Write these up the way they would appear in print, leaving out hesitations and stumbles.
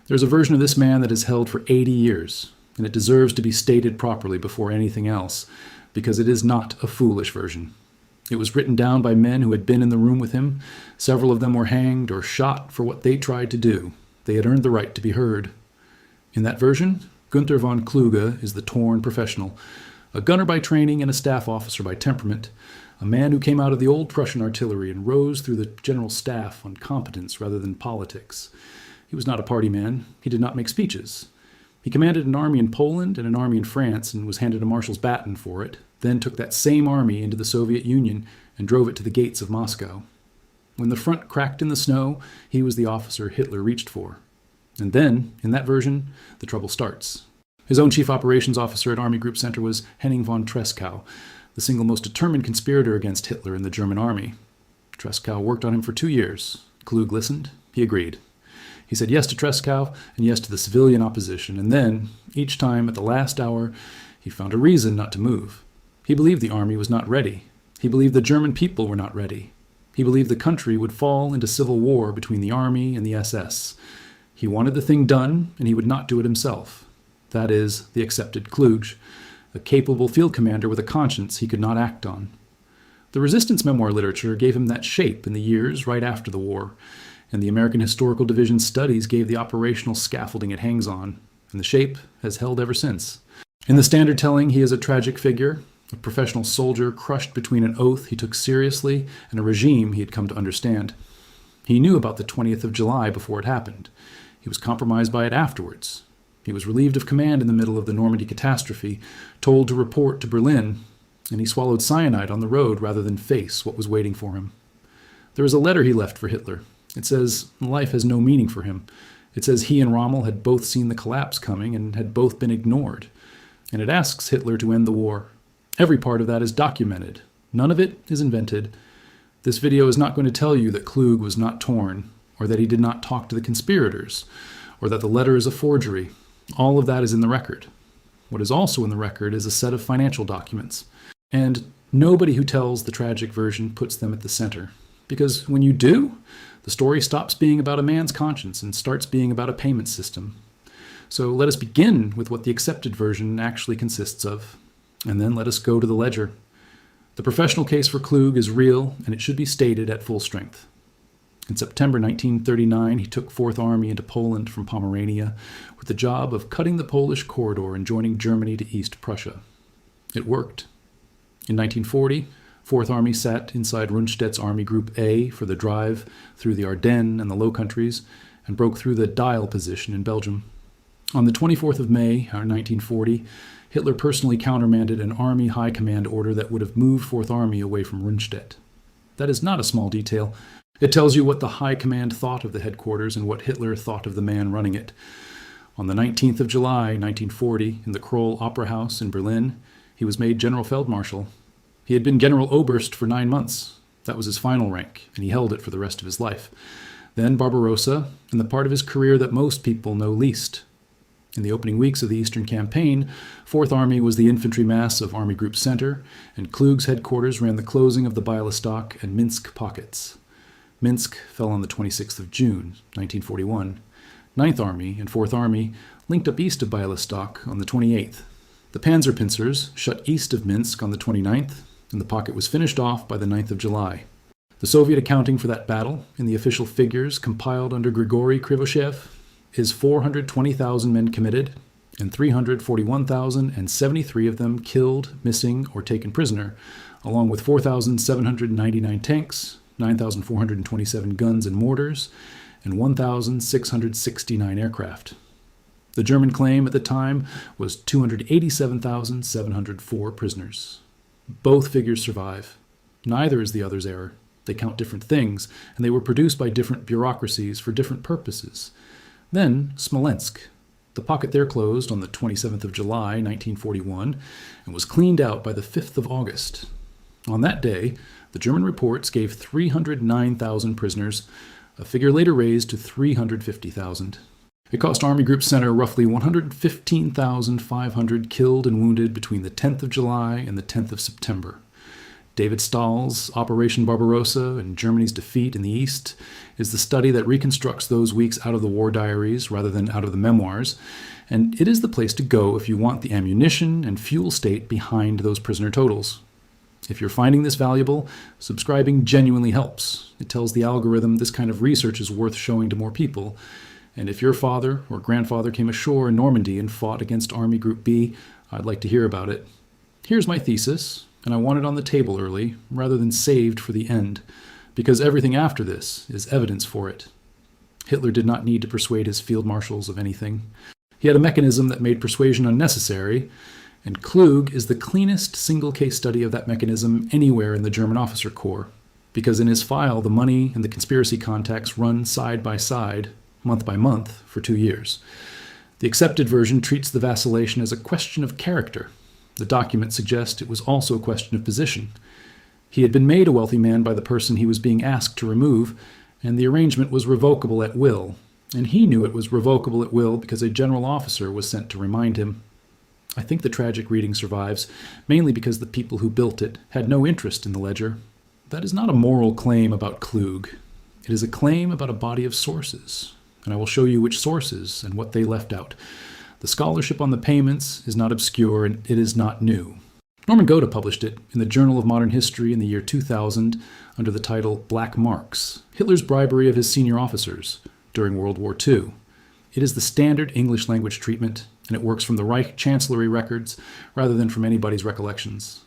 There's a version of this man that is held for 80 years, and it deserves to be stated properly before anything else, because it is not a foolish version. It was written down by men who had been in the room with him. Several of them were hanged or shot for what they tried to do. They had earned the right to be heard. In that version, Günther von Kluge is the torn professional, a gunner by training and a staff officer by temperament, a man who came out of the old Prussian artillery and rose through the general staff on competence rather than politics. He was not a party man. He did not make speeches. He commanded an army in Poland and an army in France and was handed a marshal's baton for it, then took that same army into the Soviet Union and drove it to the gates of Moscow. When the front cracked in the snow, he was the officer Hitler reached for. And then, in that version, the trouble starts. His own chief operations officer at Army Group Center was Henning von Tresckow, the single most determined conspirator against Hitler in the German army. Tresckow worked on him for 2 years. Kluge listened. He agreed. He said yes to Tresckow and yes to the civilian opposition, and then, each time at the last hour, he found a reason not to move. He believed the army was not ready. He believed the German people were not ready. He believed the country would fall into civil war between the army and the SS. He wanted the thing done, and he would not do it himself. That is, the accepted Kluge, a capable field commander with a conscience he could not act on. The resistance memoir literature gave him that shape in the years right after the war, and the American Historical Division's studies gave the operational scaffolding it hangs on, and the shape has held ever since. In the standard telling, he is a tragic figure, a professional soldier crushed between an oath he took seriously and a regime he had come to understand. He knew about the 20th of July before it happened. He was compromised by it afterwards. He was relieved of command in the middle of the Normandy catastrophe, told to report to Berlin, and he swallowed cyanide on the road rather than face what was waiting for him. There is a letter he left for Hitler. It says life has no meaning for him. It says he and Rommel had both seen the collapse coming and had both been ignored. And it asks Hitler to end the war. Every part of that is documented. None of it is invented. This video is not going to tell you that Kluge was not torn, or that he did not talk to the conspirators, or that the letter is a forgery. All of that is in the record. What is also in the record is a set of financial documents. And nobody who tells the tragic version puts them at the center. Because when you do, the story stops being about a man's conscience and starts being about a payment system. So let us begin with what the accepted version actually consists of, and then let us go to the ledger. The professional case for Kluge is real, and it should be stated at full strength. In September 1939, he took Fourth Army into Poland from Pomerania with the job of cutting the Polish corridor and joining Germany to East Prussia. It worked. In 1940, Fourth Army sat inside Rundstedt's Army Group A for the drive through the Ardennes and the Low Countries and broke through the Dial position in Belgium. On the 24th of May, 1940, Hitler personally countermanded an Army High Command order that would have moved Fourth Army away from Rundstedt. That is not a small detail. It tells you what the High Command thought of the headquarters and what Hitler thought of the man running it. On the 19th of July, 1940, in the Kroll Opera House in Berlin, he was made General Feldmarschall. He had been General Oberst for 9 months. That was his final rank, and he held it for the rest of his life. Then Barbarossa, and the part of his career that most people know least. In the opening weeks of the Eastern Campaign, Fourth Army was the infantry mass of Army Group Center, and Kluge's headquarters ran the closing of the Bialystok and Minsk pockets. Minsk fell on the 26th of June, 1941. Ninth Army and Fourth Army linked up east of Bialystok on the 28th. The Panzerpincers shut east of Minsk on the 29th, and the pocket was finished off by the 9th of July. The Soviet accounting for that battle, in the official figures compiled under Grigory Krivoshev, is 420,000 men committed, and 341,073 of them killed, missing, or taken prisoner, along with 4,799 tanks, 9,427 guns and mortars, and 1,669 aircraft. The German claim at the time was 287,704 prisoners. Both figures survive. Neither is the other's error. They count different things, and they were produced by different bureaucracies for different purposes. Then Smolensk. The pocket there closed on the 27th of July, 1941, and was cleaned out by the 5th of August. On that day, the German reports gave 309,000 prisoners, a figure later raised to 350,000. It cost Army Group Center roughly 115,500 killed and wounded between the 10th of July and the 10th of September. David Stahl's Operation Barbarossa and Germany's defeat in the East is the study that reconstructs those weeks out of the war diaries rather than out of the memoirs, and it is the place to go if you want the ammunition and fuel state behind those prisoner totals. If you're finding this valuable, subscribing genuinely helps. It tells the algorithm this kind of research is worth showing to more people. And if your father or grandfather came ashore in Normandy and fought against Army Group B, I'd like to hear about it. Here's my thesis, and I want it on the table early, rather than saved for the end, because everything after this is evidence for it. Hitler did not need to persuade his field marshals of anything. He had a mechanism that made persuasion unnecessary, and Kluge is the cleanest single case study of that mechanism anywhere in the German officer corps, because in his file the money and the conspiracy contacts run side by side, month by month, for 2 years. The accepted version treats the vacillation as a question of character. The documents suggest it was also a question of position. He had been made a wealthy man by the person he was being asked to remove, and the arrangement was revocable at will, and he knew it was revocable at will because a general officer was sent to remind him. I think the tragic reading survives, mainly because the people who built it had no interest in the ledger. That is not a moral claim about Kluge. It is a claim about a body of sources, and I will show you which sources and what they left out. The scholarship on the payments is not obscure, and it is not new. Norman Gotha published it in the Journal of Modern History in the year 2000 under the title Black Marks, Hitler's Bribery of His Senior Officers during World War II. It is the standard English language treatment, and it works from the Reich Chancellery records rather than from anybody's recollections.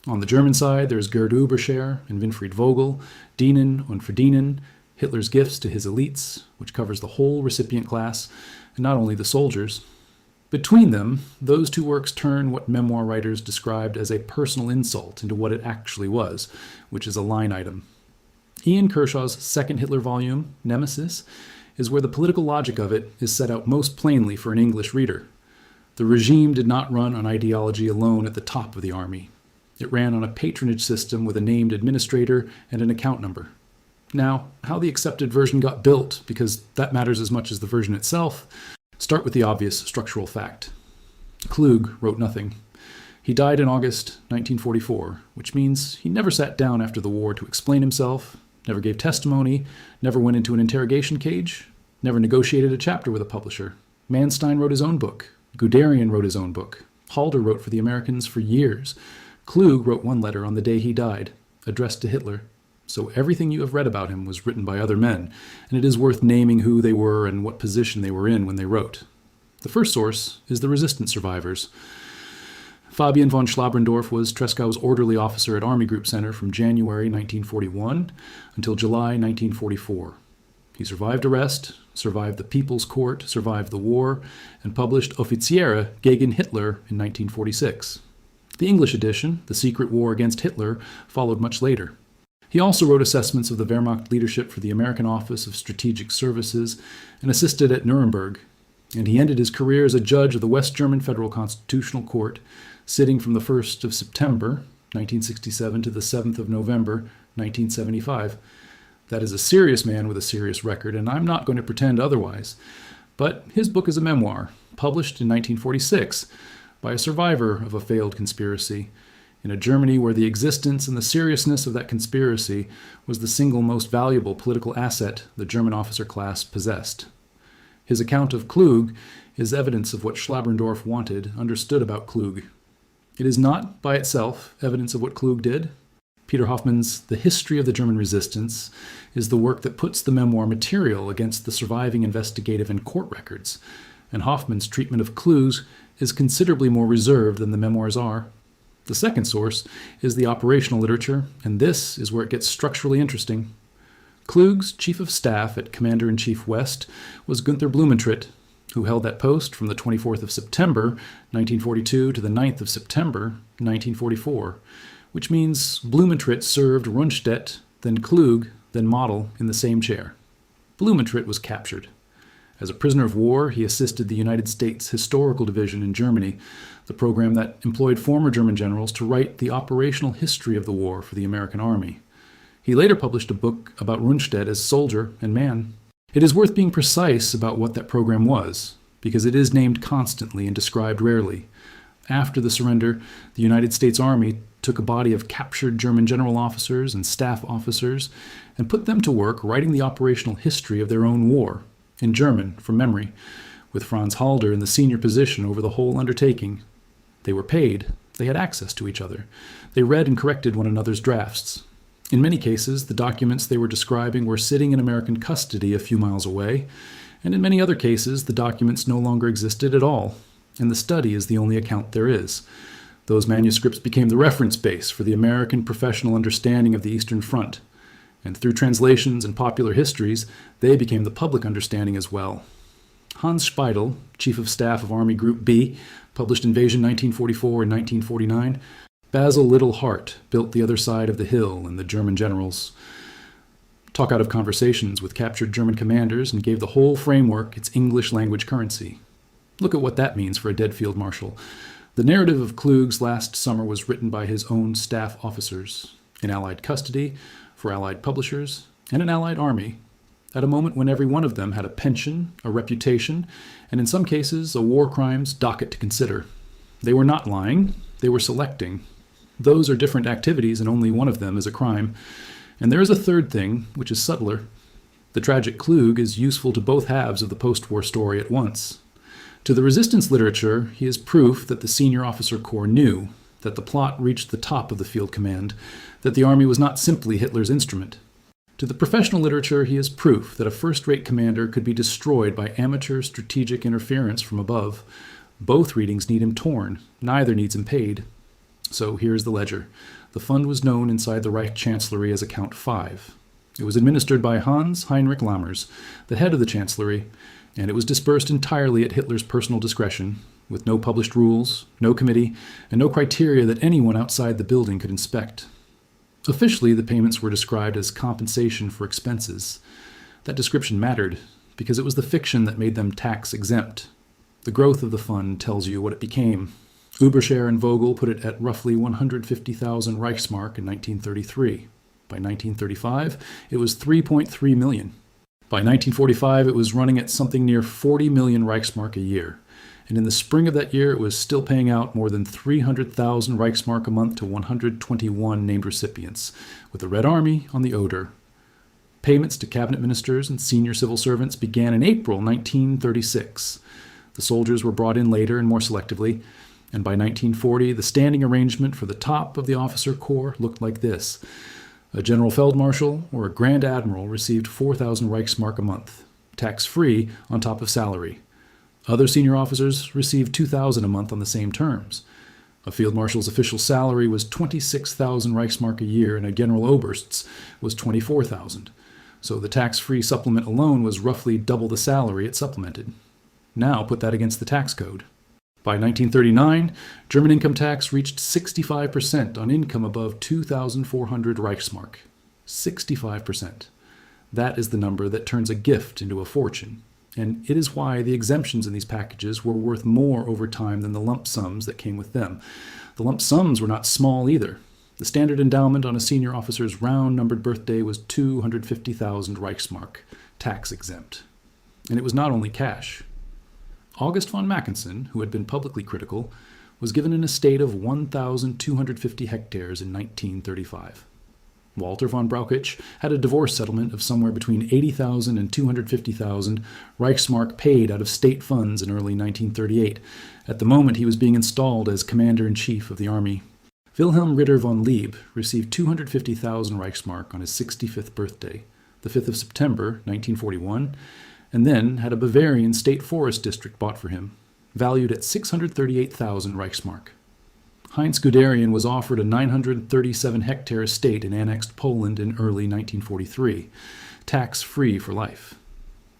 On the German side, there's Gerd Überscher and Winfried Vogel, Dienen und Verdienen, Hitler's Gifts to His Elites, which covers the whole recipient class, and not only the soldiers. Between them, those two works turn what memoir writers described as a personal insult into what it actually was, which is a line item. Ian Kershaw's second Hitler volume, Nemesis, is where the political logic of it is set out most plainly for an English reader. The regime did not run on ideology alone at the top of the army. It ran on a patronage system with a named administrator and an account number. Now, how the accepted version got built, because that matters as much as the version itself, start with the obvious structural fact. Kluge wrote nothing. He died in August 1944, which means he never sat down after the war to explain himself, never gave testimony, never went into an interrogation cage, never negotiated a chapter with a publisher. Manstein wrote his own book. Guderian wrote his own book. Halder wrote for the Americans for years. Kluge wrote one letter on the day he died, addressed to Hitler. So everything you have read about him was written by other men, and it is worth naming who they were and what position they were in when they wrote. The first source is the resistance survivors. Fabian von Schlabrendorf was Trescow's orderly officer at Army Group Center from January 1941 until July 1944. He survived arrest, survived the People's Court, survived the war, and published Offiziere gegen Hitler in 1946. The English edition, The Secret War Against Hitler, followed much later. He also wrote assessments of the Wehrmacht leadership for the American Office of Strategic Services and assisted at Nuremberg, and he ended his career as a judge of the West German Federal Constitutional Court, sitting from the 1st of September 1967 to the 7th of November 1975. That is a serious man with a serious record, and I'm not going to pretend otherwise. But his book is a memoir, published in 1946 by a survivor of a failed conspiracy, in a Germany where the existence and the seriousness of that conspiracy was the single most valuable political asset the German officer class possessed. His account of Kluge is evidence of what Schlabrendorf wanted understood about Kluge. It is not, by itself, evidence of what Kluge did. Peter Hoffmann's The History of the German Resistance is the work that puts the memoir material against the surviving investigative and court records, and Hoffmann's treatment of Kluge is considerably more reserved than the memoirs are. The second source is the operational literature, and this is where it gets structurally interesting. Kluge's chief of staff at Commander-in-Chief West was Günther Blumentritt, who held that post from the 24th of September 1942 to the 9th of September 1944, which means Blumentritt served Rundstedt, then Kluge, then Model in the same chair. Blumentritt was captured. As a prisoner of war, he assisted the United States Historical Division in Germany, the program that employed former German generals to write the operational history of the war for the American Army. He later published a book about Rundstedt as soldier and man. It is worth being precise about what that program was, because it is named constantly and described rarely. After the surrender, the United States Army took a body of captured German general officers and staff officers and put them to work writing the operational history of their own war, in German, from memory, with Franz Halder in the senior position over the whole undertaking. They were paid. They had access to each other. They read and corrected one another's drafts. In many cases, the documents they were describing were sitting in American custody a few miles away, and in many other cases, the documents no longer existed at all, and the study is the only account there is. Those manuscripts became the reference base for the American professional understanding of the Eastern Front, and through translations and popular histories, they became the public understanding as well. Hans Speidel, Chief of Staff of Army Group B, published Invasion 1944 and 1949. Basil Little Hart built The Other Side of the Hill and the German Generals. Talk out of conversations with captured German commanders and gave the whole framework its English language currency. Look at what that means for a dead field marshal. The narrative of Kluge's last summer was written by his own staff officers, in Allied custody, for Allied publishers, and an Allied army, at a moment when every one of them had a pension, a reputation, and in some cases a war crimes docket to consider. They were not lying, they were selecting. Those are different activities, and only one of them is a crime. And there is a third thing, which is subtler. The tragic Kluge is useful to both halves of the post-war story at once. To the resistance literature, he is proof that the senior officer corps knew, that the plot reached the top of the field command, that the army was not simply Hitler's instrument. To the professional literature, he is proof that a first-rate commander could be destroyed by amateur strategic interference from above. Both readings need him torn, neither needs him paid. So here's the ledger. The fund was known inside the Reich Chancellery as Account 5. It was administered by Hans Heinrich Lammers, the head of the Chancellery, and it was dispersed entirely at Hitler's personal discretion, with no published rules, no committee, and no criteria that anyone outside the building could inspect. Officially, the payments were described as compensation for expenses. That description mattered, because it was the fiction that made them tax-exempt. The growth of the fund tells you what it became. Überscher and Vogel put it at roughly 150,000 Reichsmark in 1933. By 1935, it was 3.3 million. By 1945, it was running at something near 40 million Reichsmark a year. And in the spring of that year, it was still paying out more than 300,000 Reichsmark a month to 121 named recipients, with the Red Army on the Oder. Payments to cabinet ministers and senior civil servants began in April 1936. The soldiers were brought in later and more selectively, and by 1940, the standing arrangement for the top of the officer corps looked like this. A general feldmarschal or a grand admiral received 4,000 Reichsmark a month, tax-free on top of salary. Other senior officers received 2,000 a month on the same terms. A field marshal's official salary was 26,000 Reichsmark a year, and a general oberst's was 24,000. So the tax-free supplement alone was roughly double the salary it supplemented. Now put that against the tax code. By 1939, German income tax reached 65% on income above 2,400 Reichsmark. 65%. That is the number that turns a gift into a fortune. And it is why the exemptions in these packages were worth more over time than the lump sums that came with them. The lump sums were not small either. The standard endowment on a senior officer's round-numbered birthday was 250,000 Reichsmark, tax-exempt. And it was not only cash. August von Mackensen, who had been publicly critical, was given an estate of 1,250 hectares in 1935. Walter von Brauchitsch had a divorce settlement of somewhere between 80,000 and 250,000 Reichsmark paid out of state funds in early 1938. At the moment, he was being installed as commander-in-chief of the army. Wilhelm Ritter von Lieb received 250,000 Reichsmark on his 65th birthday, the 5th of September, 1941, and then had a Bavarian state forest district bought for him, valued at 638,000 Reichsmark. Heinz Guderian was offered a 937-hectare estate in annexed Poland in early 1943, tax-free for life.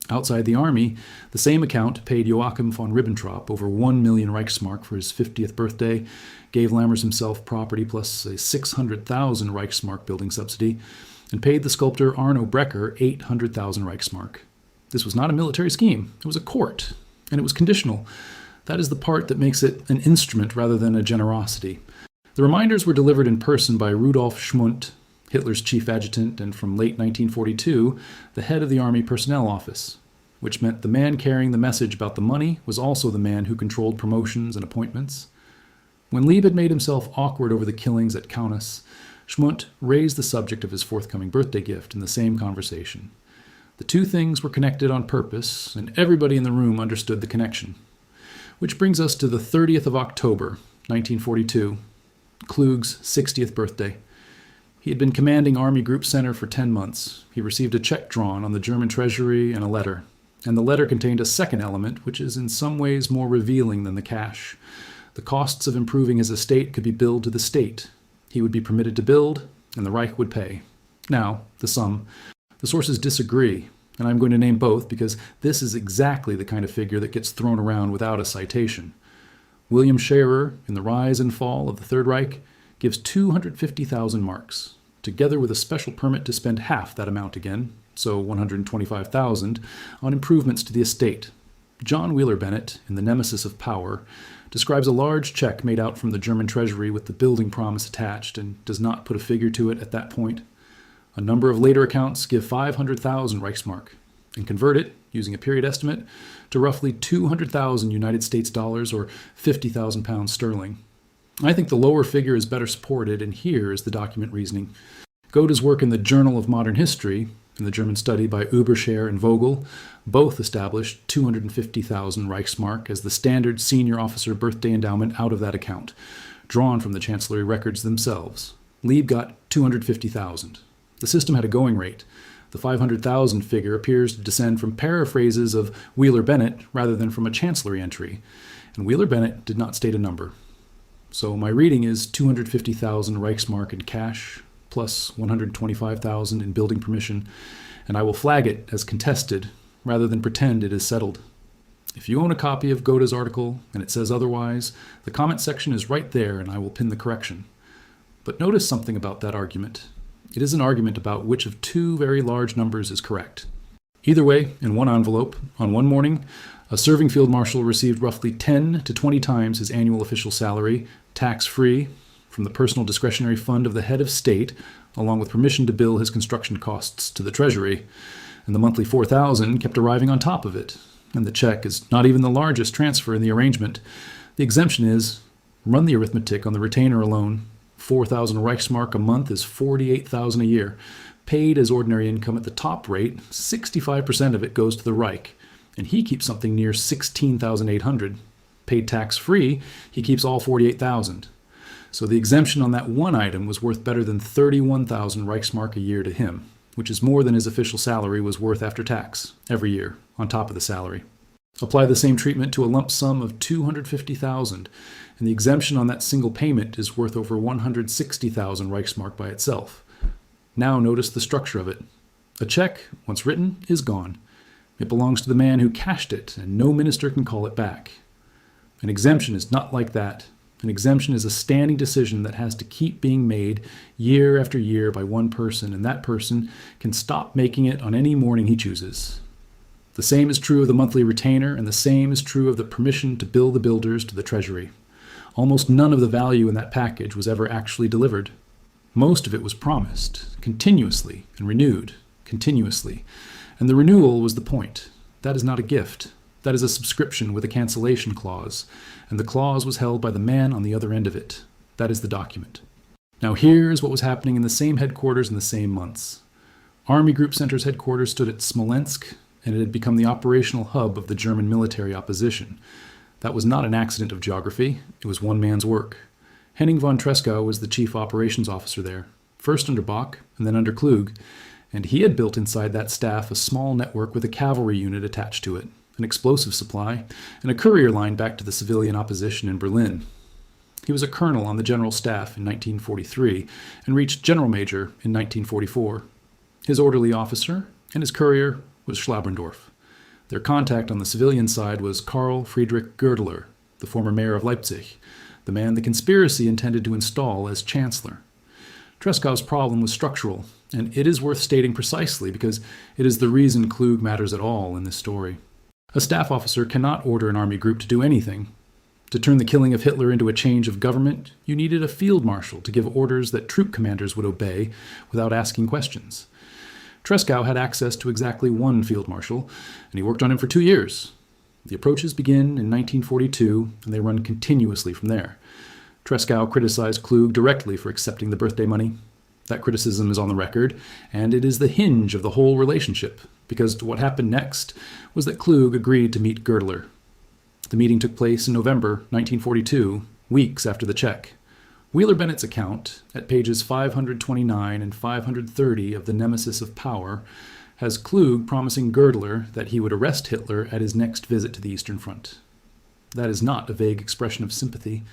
Outside the army, the same account paid Joachim von Ribbentrop over 1 million Reichsmark for his 50th birthday, gave Lammers himself property plus a 600,000 Reichsmark building subsidy, and paid the sculptor Arno Brecker 800,000 Reichsmark. This was not a military scheme. It was a court, and it was conditional. That is the part that makes it an instrument rather than a generosity. The reminders were delivered in person by Rudolf Schmundt, Hitler's chief adjutant, and from late 1942, the head of the Army Personnel Office, which meant the man carrying the message about the money was also the man who controlled promotions and appointments. When Lieb had made himself awkward over the killings at Kaunas, Schmundt raised the subject of his forthcoming birthday gift in the same conversation. The two things were connected on purpose, and everybody in the room understood the connection. Which brings us to the 30th of October, 1942, Kluge's 60th birthday. He had been commanding Army Group Center for 10 months. He received a check drawn on the German Treasury and a letter. And the letter contained a second element, which is in some ways more revealing than the cash. The costs of improving his estate could be billed to the state. He would be permitted to build, and the Reich would pay. Now, the sum. The sources disagree, and I'm going to name both because this is exactly the kind of figure that gets thrown around without a citation. William Scherer, in The Rise and Fall of the Third Reich, gives 250,000 marks, together with a special permit to spend half that amount again, so 125,000, on improvements to the estate. John Wheeler Bennett, in The Nemesis of Power, describes a large check made out from the German Treasury with the building promise attached and does not put a figure to it at that point. A number of later accounts give 500,000 Reichsmark and convert it, using a period estimate, to roughly 200,000 United States dollars or 50,000 pounds sterling. I think the lower figure is better supported, and here is the document reasoning. Goethe's work in the Journal of Modern History, in the German study by Überscher and Vogel, both established 250,000 Reichsmark as the standard senior officer birthday endowment out of that account, drawn from the Chancellery records themselves. Lieb got 250,000. The system had a going rate. The 500,000 figure appears to descend from paraphrases of Wheeler-Bennett rather than from a Chancellery entry, and Wheeler-Bennett did not state a number. So my reading is 250,000 Reichsmark in cash, plus 125,000 in building permission, and I will flag it as contested rather than pretend it is settled. If you own a copy of Goethe's article and it says otherwise, the comment section is right there and I will pin the correction. But notice something about that argument. It is an argument about which of two very large numbers is correct. Either way, in one envelope, on one morning, a serving field marshal received roughly 10 to 20 times his annual official salary, tax-free, from the personal discretionary fund of the head of state, along with permission to bill his construction costs to the Treasury. And the monthly 4,000 kept arriving on top of it. And the check is not even the largest transfer in the arrangement. The exemption is, run the arithmetic on the retainer alone. 4,000 Reichsmark a month is 48,000 a year. Paid as ordinary income at the top rate, 65% of it goes to the Reich, and he keeps something near 16,800. Paid tax-free, he keeps all 48,000. So the exemption on that one item was worth better than 31,000 Reichsmark a year to him, which is more than his official salary was worth after tax, every year, on top of the salary. Apply the same treatment to a lump sum of 250,000, and the exemption on that single payment is worth over 160,000 Reichsmark by itself. Now notice the structure of it. A check, once written, is gone. It belongs to the man who cashed it, and no minister can call it back. An exemption is not like that. An exemption is a standing decision that has to keep being made year after year by one person, and that person can stop making it on any morning he chooses. The same is true of the monthly retainer, and the same is true of the permission to bill the builders to the Treasury. Almost none of the value in that package was ever actually delivered. Most of it was promised, continuously, and renewed, continuously. And the renewal was the point. That is not a gift. That is a subscription with a cancellation clause, and the clause was held by the man on the other end of it. That is the document. Now here is what was happening in the same headquarters in the same months. Army Group Center's headquarters stood at Smolensk, and it had become the operational hub of the German military opposition. That was not an accident of geography. It was one man's work. Henning von Tresckow was the chief operations officer there, first under Bach and then under Kluge, and he had built inside that staff a small network with a cavalry unit attached to it, an explosive supply, and a courier line back to the civilian opposition in Berlin. He was a colonel on the general staff in 1943 and reached general major in 1944. His orderly officer and his courier was Schlabrendorf. Their contact on the civilian side was Karl Friedrich Goerdeler, the former mayor of Leipzig, the man the conspiracy intended to install as chancellor. Tresckow's problem was structural, and it is worth stating precisely because it is the reason Kluge matters at all in this story. A staff officer cannot order an army group to do anything. To turn the killing of Hitler into a change of government, you needed a field marshal to give orders that troop commanders would obey without asking questions. Tresckow had access to exactly one field marshal, and he worked on him for 2 years. The approaches begin in 1942, and they run continuously from there. Tresckow criticized Kluge directly for accepting the birthday money. That criticism is on the record, and it is the hinge of the whole relationship, because what happened next was that Kluge agreed to meet Girdler. The meeting took place in November 1942, weeks after the check. Wheeler-Bennett's account, at pages 529 and 530 of The Nemesis of Power, has Kluge promising Girdler that he would arrest Hitler at his next visit to the Eastern Front. That is not a vague expression of sympathy.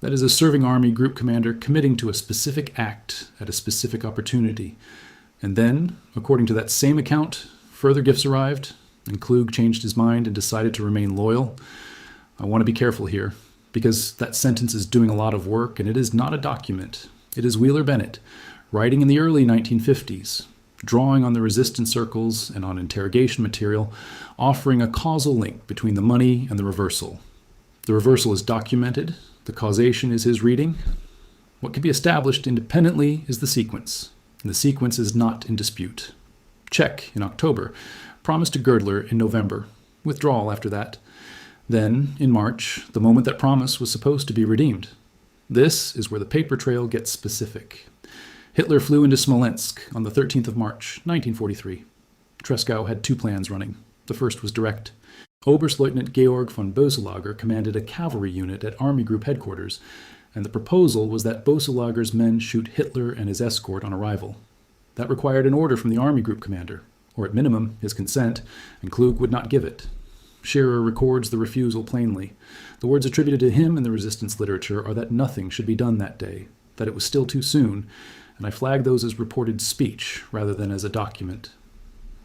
That is a serving army group commander committing to a specific act at a specific opportunity. And then, according to that same account, further gifts arrived, and Kluge changed his mind and decided to remain loyal. I want to be careful here, because that sentence is doing a lot of work, and it is not a document. It is Wheeler-Bennett, writing in the early 1950s, drawing on the resistance circles and on interrogation material, offering a causal link between the money and the reversal. The reversal is documented. The causation is his reading. What can be established independently is the sequence, and the sequence is not in dispute. Check in October, promise to Girdler in November, withdrawal after that. Then, in March, the moment that promise was supposed to be redeemed. This is where the paper trail gets specific. Hitler flew into Smolensk on the 13th of March, 1943. Tresckow had two plans running. The first was direct. Oberstleutnant Georg von Boeselager commanded a cavalry unit at Army Group headquarters, and the proposal was that Boeselager's men shoot Hitler and his escort on arrival. That required an order from the Army Group commander, or at minimum, his consent, and Kluge would not give it. Scherer records the refusal plainly. The words attributed to him in the resistance literature are that nothing should be done that day, that it was still too soon, and I flag those as reported speech rather than as a document.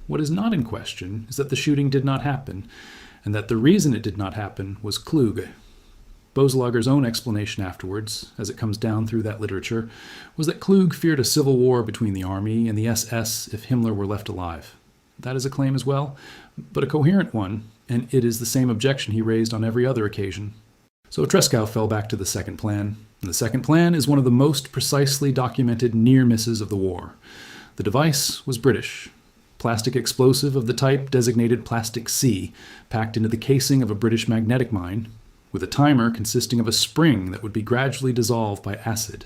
What is not in question is that the shooting did not happen, and that the reason it did not happen was Kluge. Boeselager's own explanation afterwards, as it comes down through that literature, was that Kluge feared a civil war between the army and the SS if Himmler were left alive. That is a claim as well, but a coherent one, and it is the same objection he raised on every other occasion. So Tresckow fell back to the second plan, and the second plan is one of the most precisely documented near misses of the war. The device was British. Plastic explosive of the type designated Plastic C, packed into the casing of a British magnetic mine, with a timer consisting of a spring that would be gradually dissolved by acid.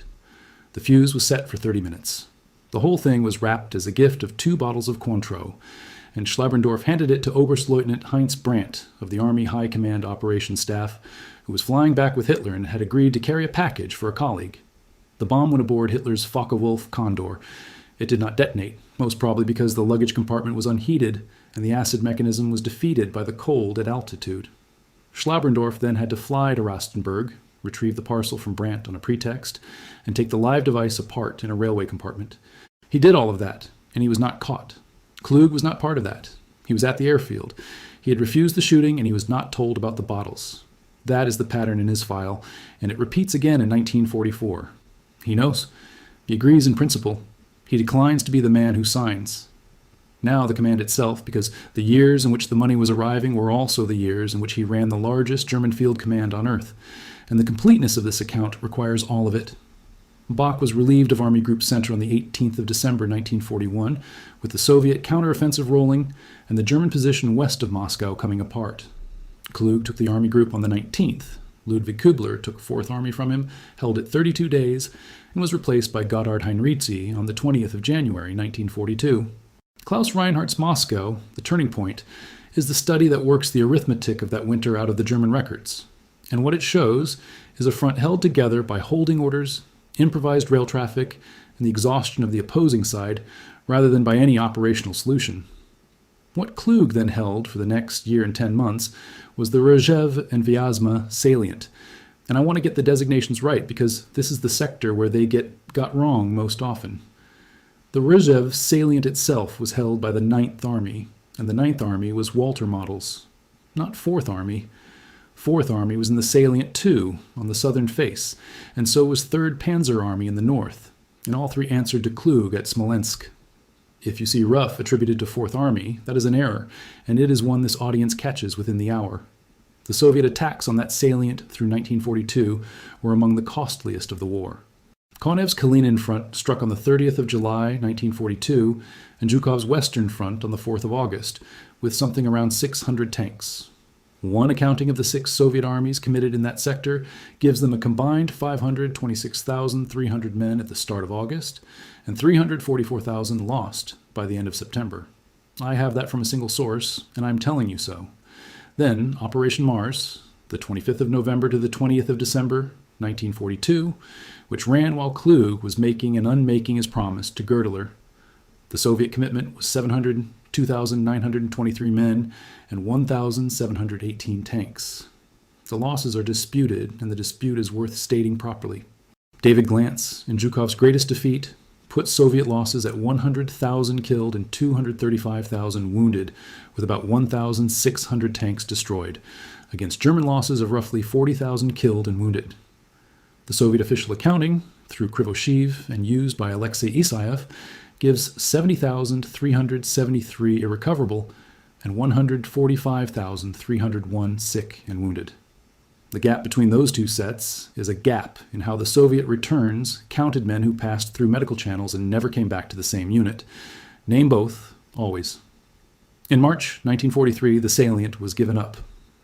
The fuse was set for 30 minutes. The whole thing was wrapped as a gift of 2 bottles of Cointreau, and Schlabrendorf handed it to Oberstleutnant Heinz Brandt of the Army High Command Operations Staff, who was flying back with Hitler and had agreed to carry a package for a colleague. The bomb went aboard Hitler's Focke-Wulf Condor. It did not detonate, most probably because the luggage compartment was unheated and the acid mechanism was defeated by the cold at altitude. Schlabrendorf then had to fly to Rastenburg, retrieve the parcel from Brandt on a pretext, and take the live device apart in a railway compartment. He did all of that, and he was not caught. Kluge was not part of that. He was at the airfield. He had refused the shooting, and he was not told about the bottles. That is the pattern in his file, and it repeats again in 1944. He knows. He agrees in principle. He declines to be the man who signs. Now the command itself, because the years in which the money was arriving were also the years in which he ran the largest German field command on earth, and the completeness of this account requires all of it. Bock was relieved of Army Group Center on the 18th of December 1941, with the Soviet counteroffensive rolling and the German position west of Moscow coming apart. Kluge took the Army Group on the 19th. Ludwig Kübler took 4th Army from him, held it 32 days, and was replaced by Gotthard Heinrizi on the 20th of January 1942. Klaus Reinhardt's Moscow, the turning point, is the study that works the arithmetic of that winter out of the German records. And what it shows is a front held together by holding orders, improvised rail traffic, and the exhaustion of the opposing side, rather than by any operational solution. What Kluge then held for the next year and 10 months was the Rzhev and Vyazma salient. And I want to get the designations right because this is the sector where they got wrong most often. The Rzhev salient itself was held by the 9th Army, and the 9th Army was Walter Models, not 4th Army. 4th Army was in the salient too, on the southern face, and so was 3rd Panzer Army in the north, and all three answered to Kluge at Smolensk. If you see rough attributed to 4th Army, that is an error, and it is one this audience catches within the hour. The Soviet attacks on that salient through 1942 were among the costliest of the war. Konev's Kalinin front struck on the 30th of July, 1942, and Zhukov's Western Front on the 4th of August, with something around 600 tanks. One accounting of the 6 Soviet armies committed in that sector gives them a combined 526,300 men at the start of August and 344,000 lost by the end of September. I have that from a single source, and I'm telling you so. Then, Operation Mars, the 25th of November to the 20th of December, 1942, which ran while Kluge was making and unmaking his promise to Girdler. The Soviet commitment was 2,923 men and 1,718 tanks. The losses are disputed, and the dispute is worth stating properly. David Glantz, in Zhukov's greatest defeat, put Soviet losses at 100,000 killed and 235,000 wounded, with about 1,600 tanks destroyed, against German losses of roughly 40,000 killed and wounded. The Soviet official accounting, through Krivosheev and used by Alexei Isaev, gives 70,373 irrecoverable and 145,301 sick and wounded. The gap between those two sets is a gap in how the Soviet returns counted men who passed through medical channels and never came back to the same unit. Name both, always. In March 1943, the salient was given up.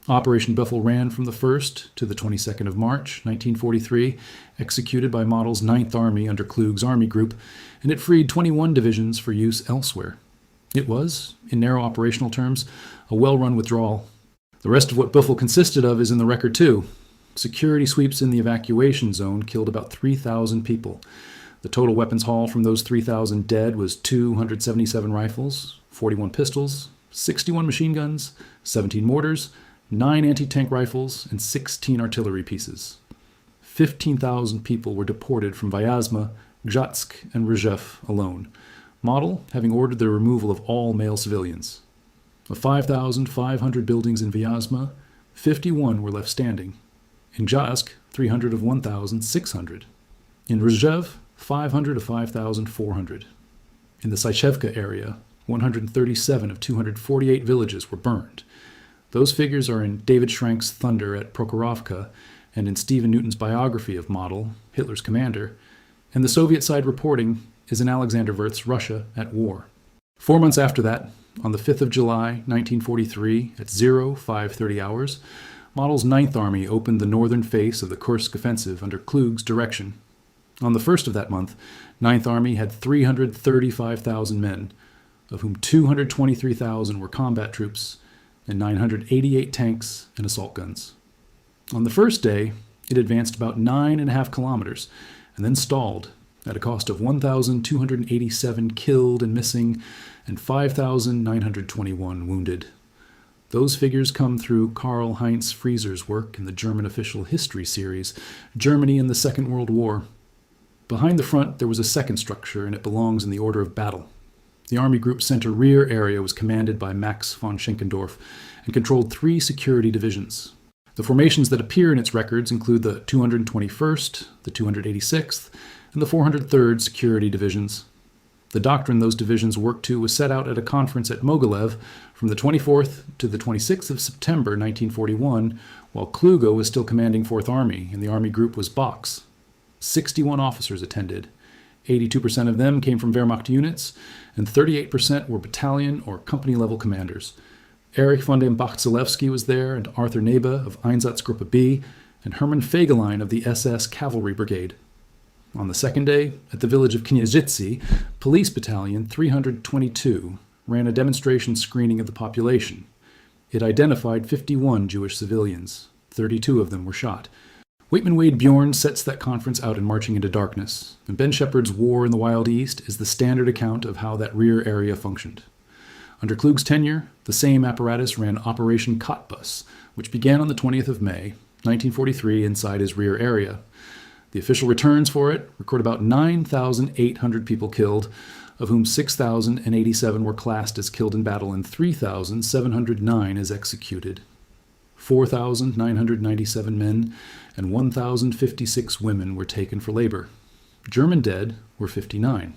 Operation Buffalo ran from the 1st to the 22nd of March 1943, executed by Model's 9th Army under Kluge's Army Group, and it freed 21 divisions for use elsewhere. It was, in narrow operational terms, a well-run withdrawal. The rest of what Buffalo consisted of is in the record too. Security sweeps in the evacuation zone killed about 3,000 people. The total weapons haul from those 3,000 dead was 277 rifles, 41 pistols, 61 machine guns, 17 mortars, 9 anti-tank rifles, and 16 artillery pieces. 15,000 people were deported from Vyazma, Gzhatsk, and Rzhev alone, Model having ordered the removal of all male civilians. Of 5,500 buildings in Vyazma, 51 were left standing. In Gzhatsk, 300 of 1,600. In Rzhev, 500 of 5,400. In the Sychevka area, 137 of 248 villages were burned. Those figures are in David Schrank's Thunder at Prokhorovka and in Stephen Newton's biography of Model, Hitler's commander, and the Soviet side reporting is in Alexander Wirth's Russia at War. 4 months after that, on the 5th of July, 1943, at 05:30 hours, Model's 9th Army opened the northern face of the Kursk offensive under Kluge's direction. On the 1st of that month, 9th Army had 335,000 men, of whom 223,000 were combat troops, and 988 tanks and assault guns. On the first day, it advanced about 9.5 kilometers and then stalled at a cost of 1,287 killed and missing and 5,921 wounded. Those figures come through Karl-Heinz Frieser's work in the German official history series, Germany in the Second World War. Behind the front, there was a second structure, and it belongs in the order of battle. The Army Group Center rear area was commanded by Max von Schenkendorf and controlled 3 security divisions. The formations that appear in its records include the 221st, the 286th, and the 403rd Security Divisions. The doctrine those divisions worked to was set out at a conference at Mogilev from the 24th to the 26th of September 1941, while Kluge was still commanding 4th Army, and the Army Group was Box. 61 officers attended. 82% of them came from Wehrmacht units, and 38% were battalion or company-level commanders. Erich von dem Bach-Zalewski was there, and Arthur Nebe of Einsatzgruppe B, and Hermann Fegelein of the SS Cavalry Brigade. On the second day, at the village of Kniazhitsi, Police Battalion 322 ran a demonstration screening of the population. It identified 51 Jewish civilians. 32 of them were shot. Waitman Wade Bjorn sets that conference out in Marching into Darkness, and Ben Shepard's War in the Wild East is the standard account of how that rear area functioned. Under Kluge's tenure, the same apparatus ran Operation Cottbus, which began on the 20th of May, 1943, inside his rear area. The official returns for it record about 9,800 people killed, of whom 6,087 were classed as killed in battle and 3,709 as executed. 4,997 men and 1,056 women were taken for labor. German dead were 59.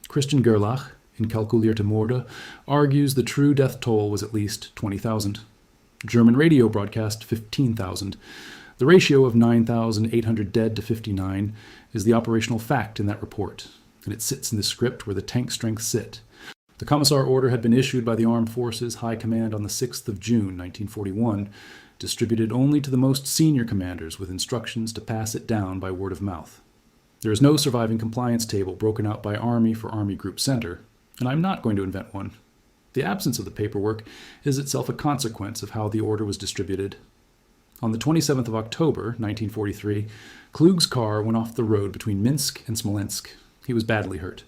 Christian Gerlach, in Kalkulierte Morde, argues the true death toll was at least 20,000. German radio broadcast 15,000. The ratio of 9,800 dead to 59 is the operational fact in that report, and it sits in the script where the tank strengths sit. The Commissar order had been issued by the Armed Forces High Command on the 6th of June, 1941, distributed only to the most senior commanders with instructions to pass it down by word of mouth. There is no surviving compliance table broken out by Army for Army Group Center, and I'm not going to invent one. The absence of the paperwork is itself a consequence of how the order was distributed. On the 27th of October, 1943, Kluge's car went off the road between Minsk and Smolensk. He was badly hurt.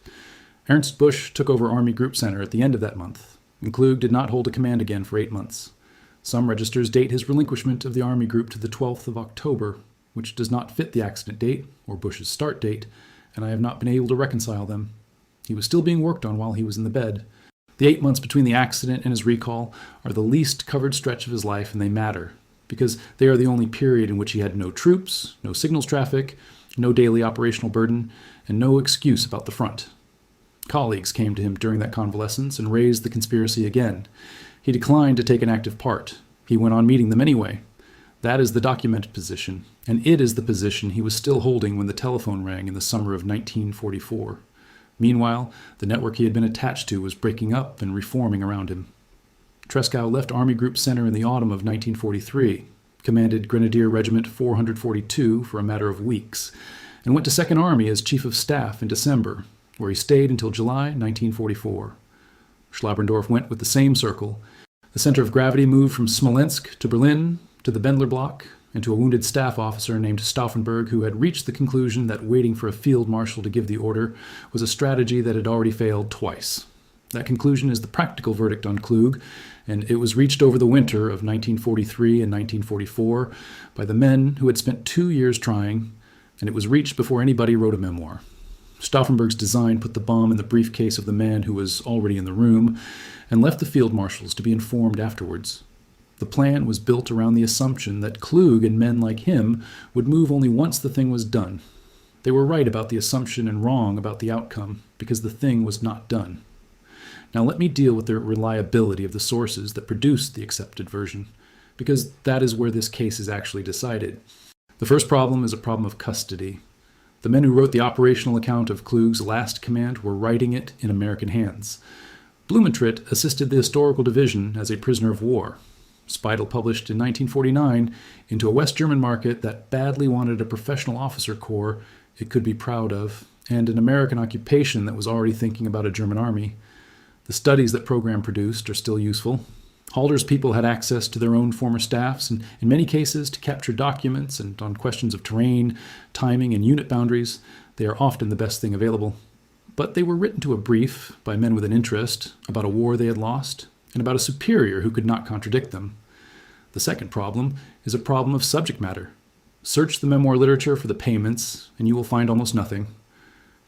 Ernst Busch took over Army Group Center at the end of that month, and Kluge did not hold a command again for 8 months. Some registers date his relinquishment of the Army Group to the 12th of October, which does not fit the accident date or Busch's start date, and I have not been able to reconcile them. He was still being worked on while he was in the bed. The 8 months between the accident and his recall are the least covered stretch of his life, and they matter, because they are the only period in which he had no troops, no signals traffic, no daily operational burden, and no excuse about the front. Colleagues came to him during that convalescence and raised the conspiracy again. He declined to take an active part. He went on meeting them anyway. That is the documented position, and it is the position he was still holding when the telephone rang in the summer of 1944. Meanwhile, the network he had been attached to was breaking up and reforming around him. Tresckow left Army Group Center in the autumn of 1943, commanded Grenadier Regiment 442 for a matter of weeks, and went to Second Army as Chief of Staff in December, where he stayed until July 1944. Schlabrendorf went with the same circle. The center of gravity moved from Smolensk to Berlin, to the Bendler Block, and to a wounded staff officer named Stauffenberg, who had reached the conclusion that waiting for a field marshal to give the order was a strategy that had already failed twice. That conclusion is the practical verdict on Kluge, and it was reached over the winter of 1943 and 1944 by the men who had spent 2 years trying, and it was reached before anybody wrote a memoir. Stauffenberg's design put the bomb in the briefcase of the man who was already in the room and left the field marshals to be informed afterwards. The plan was built around the assumption that Kluge and men like him would move only once the thing was done. They were right about the assumption and wrong about the outcome because the thing was not done. Now let me deal with the reliability of the sources that produced the accepted version, because that is where this case is actually decided. The first problem is a problem of custody. The men who wrote the operational account of Kluge's last command were writing it in American hands. Blumentritt assisted the historical division as a prisoner of war. Speidel published in 1949 into a West German market that badly wanted a professional officer corps it could be proud of, and an American occupation that was already thinking about a German army. The studies that program produced are still useful. Halder's people had access to their own former staffs, and in many cases to capture documents, and on questions of terrain, timing, and unit boundaries, they are often the best thing available. But they were written to a brief by men with an interest about a war they had lost, and about a superior who could not contradict them. The second problem is a problem of subject matter. Search the memoir literature for the payments, and you will find almost nothing.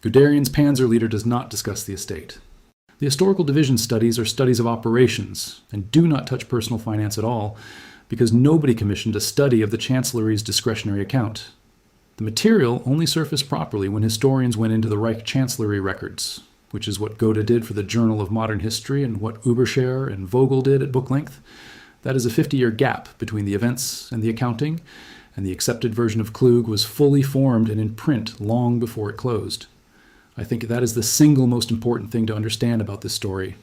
Guderian's panzer leader does not discuss the estate. The historical division studies are studies of operations, and do not touch personal finance at all, because nobody commissioned a study of the Chancellery's discretionary account. The material only surfaced properly when historians went into the Reich Chancellery records, which is what Gotha did for the Journal of Modern History and what Überscher and Vogel did at book length. That is a 50-year gap between the events and the accounting, and the accepted version of Kluge was fully formed and in print long before it closed. I think that is the single most important thing to understand about this story.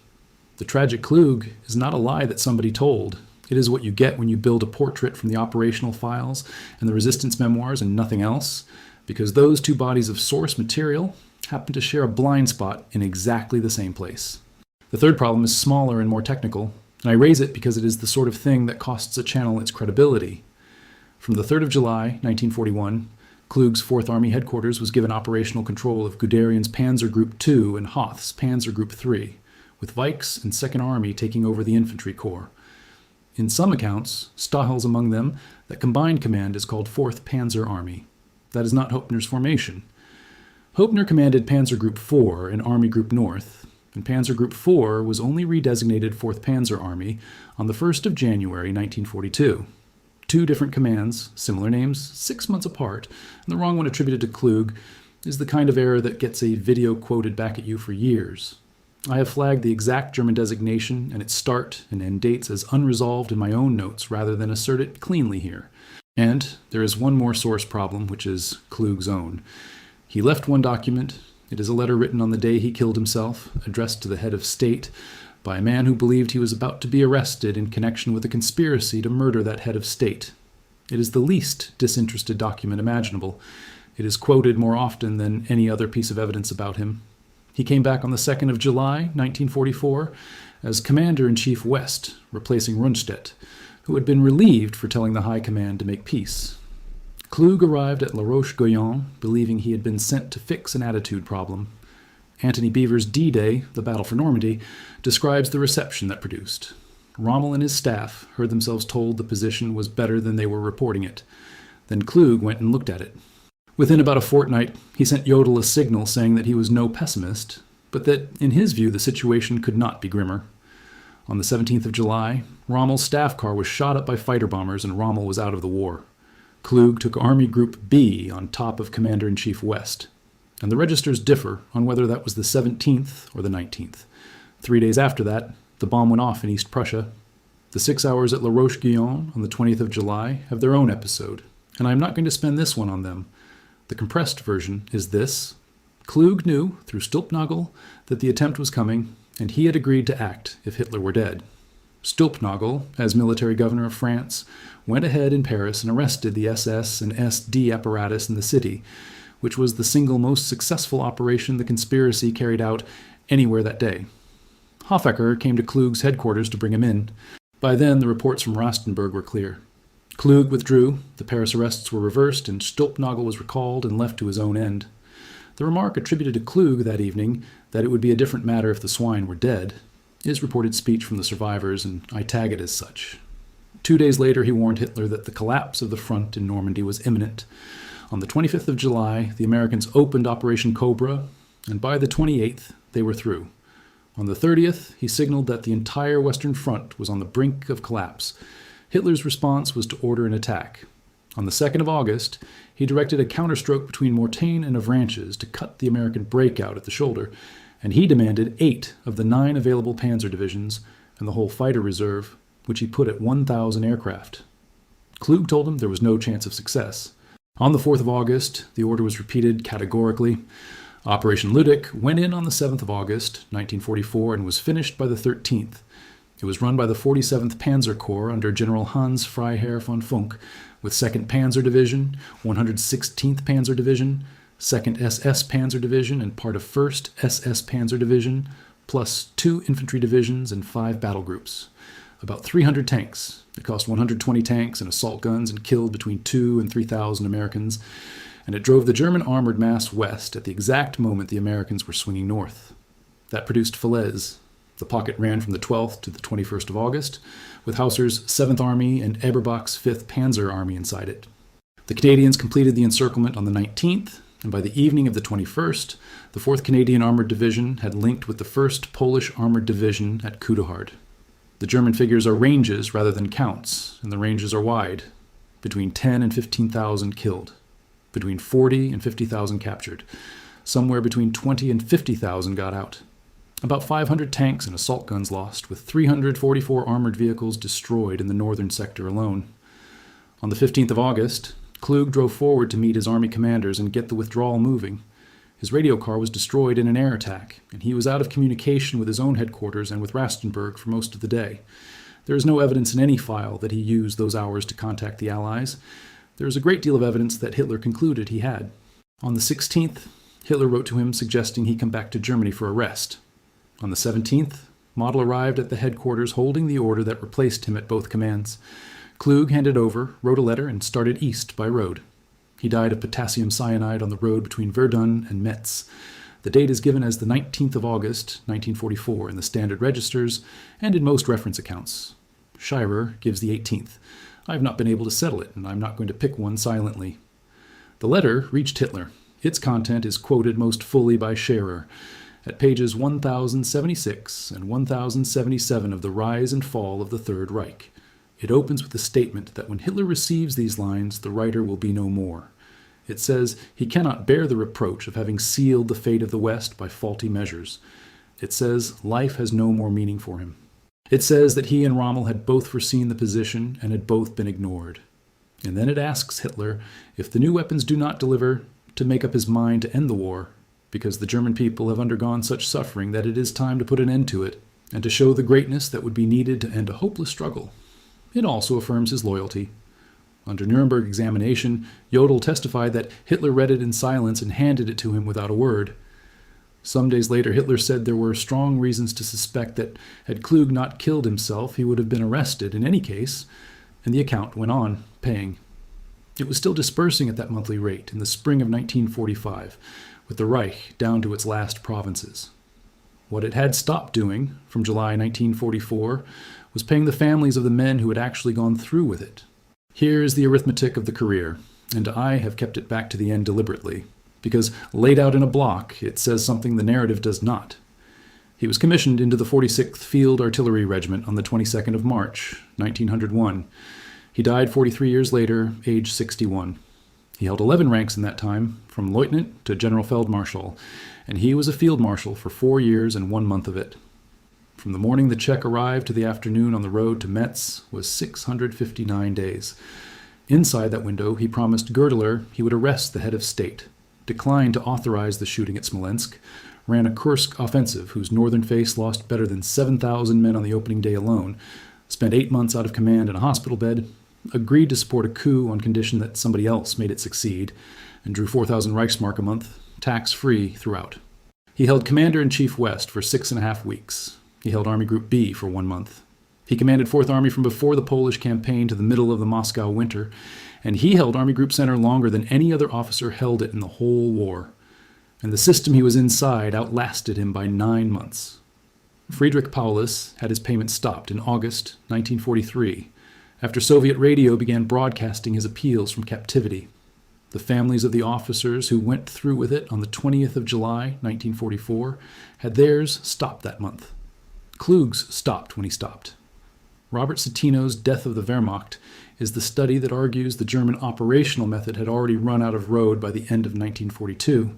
The tragic Kluge is not a lie that somebody told. It is what you get when you build a portrait from the operational files and the resistance memoirs and nothing else, because those two bodies of source material happen to share a blind spot in exactly the same place. The third problem is smaller and more technical, and I raise it because it is the sort of thing that costs a channel its credibility. From the 3rd of July, 1941, Kluge's 4th Army headquarters was given operational control of Guderian's Panzer Group 2 and Hoth's Panzer Group 3, with Weich's and 2nd Army taking over the infantry corps. In some accounts, Stahel's among them, that combined command is called 4th Panzer Army. That is not Hoepner's formation. Hoepner commanded Panzer Group 4 and Army Group North, and Panzer Group 4 was only redesignated 4th Panzer Army on the 1st of January 1942. Two different commands, similar names, 6 months apart, and the wrong one attributed to Kluge is the kind of error that gets a video quoted back at you for years. I have flagged the exact German designation and its start and end dates as unresolved in my own notes rather than assert it cleanly here. And there is one more source problem, which is Kluge's own. He left one document, It is a letter written on the day he killed himself, addressed to the head of state by a man who believed he was about to be arrested in connection with a conspiracy to murder that head of state. It is the least disinterested document imaginable. It is quoted more often than any other piece of evidence about him. He came back on the 2nd of July, 1944, as Commander-in-Chief West, replacing Rundstedt, who had been relieved for telling the High Command to make peace. Kluge arrived at La Roche-Guyon, believing he had been sent to fix an attitude problem. Antony Beevor's D-Day, the Battle for Normandy, describes the reception that produced. Rommel and his staff heard themselves told the position was better than they were reporting it. Then Kluge went and looked at it. Within about a fortnight, he sent Jodl a signal saying that he was no pessimist, but that, in his view, the situation could not be grimmer. On the 17th of July, Rommel's staff car was shot up by fighter bombers and Rommel was out of the war. Kluge took Army Group B on top of Commander-in-Chief West, and the registers differ on whether that was the 17th or the 19th. 3 days after that, the bomb went off in East Prussia. The 6 hours at La Roche-Guyon on the 20th of July have their own episode, and I am not going to spend this one on them. The compressed version is this. Kluge knew, through Stülpnagel, that the attempt was coming, and he had agreed to act if Hitler were dead. Stülpnagel, as military governor of France, went ahead in Paris and arrested the SS and SD apparatus in the city, which was the single most successful operation the conspiracy carried out anywhere that day. Hofacker came to Kluge's headquarters to bring him in. By then, the reports from Rastenburg were clear. Kluge withdrew, the Paris arrests were reversed, and Stülpnagel was recalled and left to his own end. The remark attributed to Kluge that evening, that it would be a different matter if the swine were dead, is reported speech from the survivors, and I tag it as such. 2 days later, he warned Hitler that the collapse of the front in Normandy was imminent. On the 25th of July, the Americans opened Operation Cobra, and by the 28th, they were through. On the 30th, he signaled that the entire Western Front was on the brink of collapse. Hitler's response was to order an attack. On the 2nd of August, he directed a counterstroke between Mortain and Avranches to cut the American breakout at the shoulder, and he demanded 8 of the 9 available panzer divisions and the whole fighter reserve, which he put at 1,000 aircraft. Kluge told him there was no chance of success. On the 4th of August, the order was repeated categorically. Operation Lüttich went in on the 7th of August, 1944, and was finished by the 13th. It was run by the 47th Panzer Corps under General Hans Freiherr von Funk, with 2nd Panzer Division, 116th Panzer Division, 2nd SS Panzer Division, and part of 1st SS Panzer Division, plus 2 infantry divisions and 5 battle groups. About 300 tanks. It cost 120 tanks and assault guns and killed between 2,000 and 3,000 Americans, and it drove the German armored mass west at the exact moment the Americans were swinging north. That produced Falaise. The pocket ran from the 12th to the 21st of August, with Hauser's 7th Army and Eberbach's 5th Panzer Army inside it. The Canadians completed the encirclement on the 19th, and by the evening of the 21st, the 4th Canadian Armored Division had linked with the 1st Polish Armored Division at Küdehard. The German figures are ranges rather than counts, and the ranges are wide, between 10 and 15,000 killed, between 40 and 50,000 captured, somewhere between 20 and 50,000 got out. About 500 tanks and assault guns lost, with 344 armored vehicles destroyed in the northern sector alone. On the 15th of August, Kluge drove forward to meet his army commanders and get the withdrawal moving. His radio car was destroyed in an air attack, and he was out of communication with his own headquarters and with Rastenburg for most of the day. There is no evidence in any file that he used those hours to contact the Allies. There is a great deal of evidence that Hitler concluded he had. On the 16th, Hitler wrote to him suggesting he come back to Germany for a rest. On the 17th, Model arrived at the headquarters holding the order that replaced him at both commands. Kluge handed over, wrote a letter, and started east by road. He died of potassium cyanide on the road between Verdun and Metz. The date is given as the 19th of August, 1944, in the standard registers and in most reference accounts. Scheirer gives the 18th. I have not been able to settle it, and I am not going to pick one silently. The letter reached Hitler. Its content is quoted most fully by Scherer at pages 1076 and 1077 of The Rise and Fall of the Third Reich. It opens with the statement that when Hitler receives these lines, the writer will be no more. It says he cannot bear the reproach of having sealed the fate of the West by faulty measures. It says life has no more meaning for him. It says that he and Rommel had both foreseen the position and had both been ignored. And then it asks Hitler, if the new weapons do not deliver, to make up his mind to end the war, because the German people have undergone such suffering that it is time to put an end to it, and to show the greatness that would be needed to end a hopeless struggle. It also affirms his loyalty. Under Nuremberg examination, Jodl testified that Hitler read it in silence and handed it to him without a word. Some days later, Hitler said there were strong reasons to suspect that had Kluge not killed himself, he would have been arrested in any case, and the account went on, paying. It was still dispersing at that monthly rate in the spring of 1945, with the Reich down to its last provinces. What it had stopped doing from July 1944 was paying the families of the men who had actually gone through with it. Here is the arithmetic of the career, and I have kept it back to the end deliberately, because laid out in a block, it says something the narrative does not. He was commissioned into the 46th Field Artillery Regiment on the 22nd of March, 1901. He died 43 years later, age 61. He held 11 ranks in that time, from lieutenant to General Feldmarschall, and he was a field marshal for 4 years and 1 month of it. From the morning the check arrived to the afternoon on the road to Metz was 659 days. Inside that window, he promised Girdler he would arrest the head of state, declined to authorize the shooting at Smolensk, ran a Kursk offensive whose northern face lost better than 7,000 men on the opening day alone, spent 8 months out of command in a hospital bed, agreed to support a coup on condition that somebody else made it succeed, and drew 4,000 Reichsmark a month, tax-free throughout. He held Commander-in-Chief West for 6.5 weeks. He held Army Group B for 1 month. He commanded 4th Army from before the Polish campaign to the middle of the Moscow winter, and he held Army Group Center longer than any other officer held it in the whole war. And the system he was inside outlasted him by 9 months. Friedrich Paulus had his payment stopped in August 1943, after Soviet radio began broadcasting his appeals from captivity. The families of the officers who went through with it on the 20th of July 1944 had theirs stopped that month. Kluge's stopped when he stopped. Robert Citino's Death of the Wehrmacht is the study that argues the German operational method had already run out of road by the end of 1942,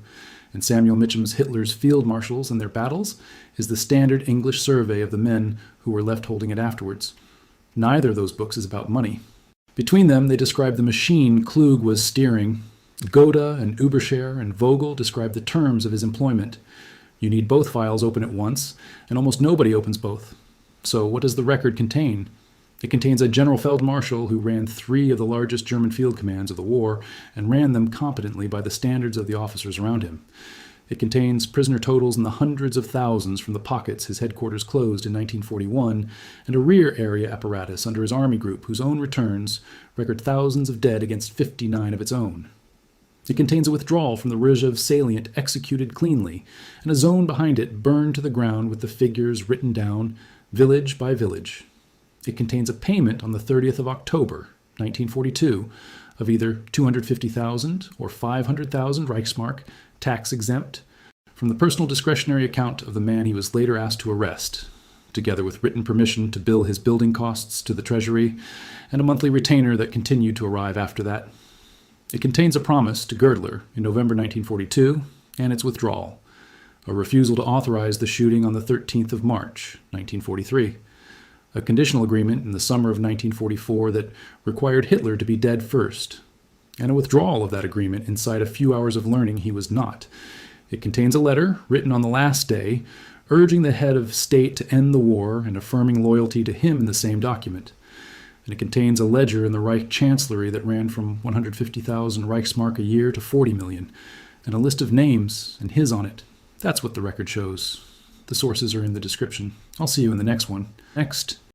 and Samuel Mitchum's Hitler's Field Marshals and Their Battles is the standard English survey of the men who were left holding it afterwards. Neither of those books is about money. Between them, they describe the machine Kluge was steering. Gotha and Überscher and Vogel describe the terms of his employment. You need both files open at once, and almost nobody opens both. So what does the record contain? It contains a General Feldmarschall who ran 3 of the largest German field commands of the war and ran them competently by the standards of the officers around him. It contains prisoner totals in the hundreds of thousands from the pockets his headquarters closed in 1941, and a rear area apparatus under his army group whose own returns record thousands of dead against 59 of its own. It contains a withdrawal from the Rzhev salient executed cleanly, and a zone behind it burned to the ground with the figures written down, village by village. It contains a payment on the 30th of October, 1942, of either 250,000 or 500,000 Reichsmark, tax-exempt, from the personal discretionary account of the man he was later asked to arrest, together with written permission to bill his building costs to the Treasury, and a monthly retainer that continued to arrive after that. It contains a promise to Girdler in November 1942, and its withdrawal, a refusal to authorize the shooting on the 13th of March, 1943, a conditional agreement in the summer of 1944 that required Hitler to be dead first, and a withdrawal of that agreement inside a few hours of learning he was not. It contains a letter written on the last day urging the head of state to end the war and affirming loyalty to him in the same document. And it contains a ledger in the Reich Chancellery that ran from 150,000 Reichsmark a year to 40 million, and a list of names and his on it. That's what the record shows. The sources are in the description. I'll see you in the next one. Next.